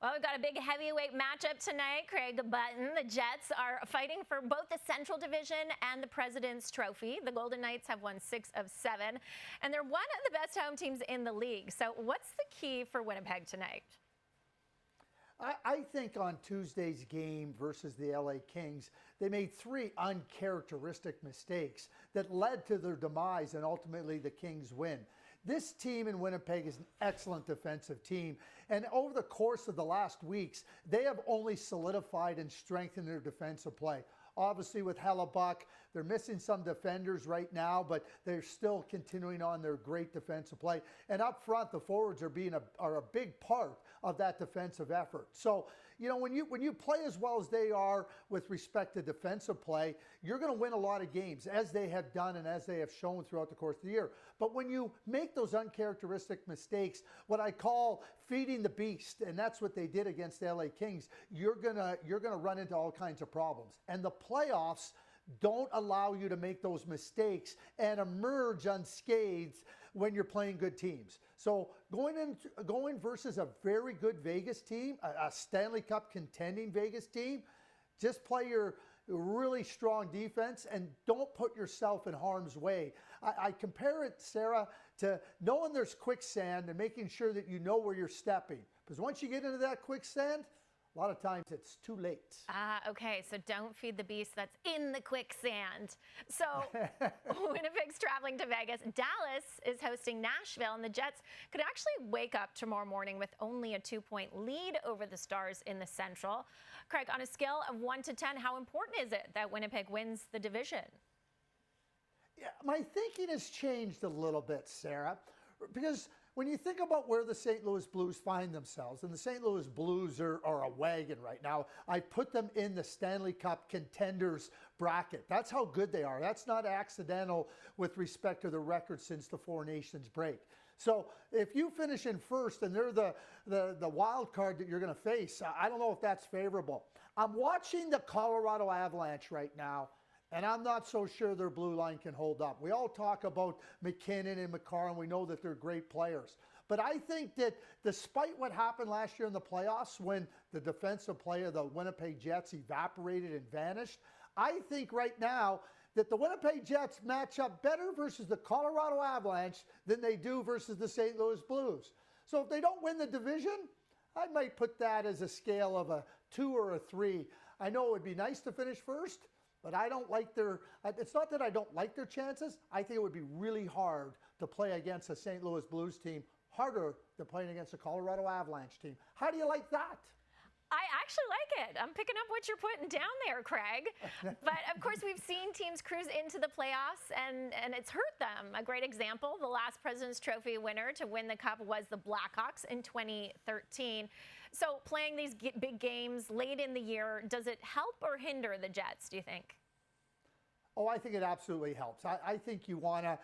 Well, we've got a big heavyweight matchup tonight. Craig Button, the Jets are fighting for both the Central Division and the President's Trophy. The Golden Knights have won 6 of 7, and they're one of the best home teams in the league. So what's the key for Winnipeg tonight? I think on Tuesday's game versus the LA Kings, they made 3 uncharacteristic mistakes that led to their demise and ultimately the Kings win. This team in Winnipeg is an excellent defensive team, and over the course of the last weeks, they have only solidified and strengthened their defensive play. Obviously, with Hellebuck, they're missing some defenders right now, but they're still continuing on their great defensive play. And up front, the forwards are a big part of that defensive effort. So, you know, when you play as well as they are with respect to defensive play, you're going to win a lot of games, as they have done and as they have shown throughout the course of the year. But when you make those uncharacteristic mistakes, what I call feeding the beast, and that's what they did against the LA Kings, you're gonna run into all kinds of problems. And the playoffs don't allow you to make those mistakes and emerge unscathed when you're playing good teams. So going versus a very good Vegas team, a Stanley Cup contending Vegas team, just play your really strong defense and don't put yourself in harm's way. I compare it, Sarah, to knowing there's quicksand and making sure that you know where you're stepping. Because once you get into that quicksand, a lot of times it's too late. Okay, so don't feed the beast that's in the quicksand. So Winnipeg's traveling to Vegas. Dallas is hosting Nashville, and the Jets could actually wake up tomorrow morning with only a 2-point lead over the Stars in the Central. Craig, on a scale of 1 to 10, how important is it that Winnipeg wins the division? Yeah, my thinking has changed a little bit, Sarah, because when you think about where the St. Louis Blues find themselves, and the St. Louis Blues are a wagon right now, I put them in the Stanley Cup contenders bracket. That's how good they are. That's not accidental with respect to the record since the Four Nations break. So if you finish in first and they're the wild card that you're going to face, I don't know if that's favorable. I'm watching the Colorado Avalanche right now, and I'm not so sure their blue line can hold up. We all talk about McKinnon and McCarr, and we know that they're great players. But I think that despite what happened last year in the playoffs when the defensive play of the Winnipeg Jets evaporated and vanished, I think right now that the Winnipeg Jets match up better versus the Colorado Avalanche than they do versus the St. Louis Blues. So if they don't win the division, I might put that as a scale of a 2 or a 3. I know it would be nice to finish first, but I don't like it's not that I don't like their chances. I think it would be really hard to play against a St. Louis Blues team, harder than playing against a Colorado Avalanche team. How do you like that? I actually like it. I'm picking up what you're putting down there, Craig. But, of course, we've seen teams cruise into the playoffs, and it's hurt them. A great example, the last President's Trophy winner to win the Cup was the Blackhawks in 2013. So playing these big games late in the year, does it help or hinder the Jets, do you think? Oh, I think it absolutely helps. I think you want to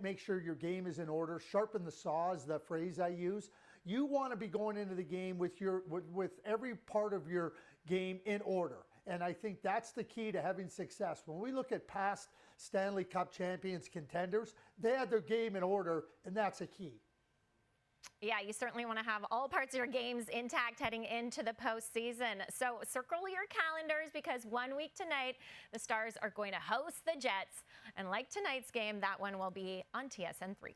make sure your game is in order. Sharpen the saw is the phrase I use. You want to be going into the game with every part of your game in order. And I think that's the key to having success. When we look at past Stanley Cup champions, contenders, they had their game in order, and that's a key. Yeah, you certainly want to have all parts of your games intact heading into the postseason. So circle your calendars, because 1 week tonight, the Stars are going to host the Jets. And like tonight's game, that one will be on TSN 3.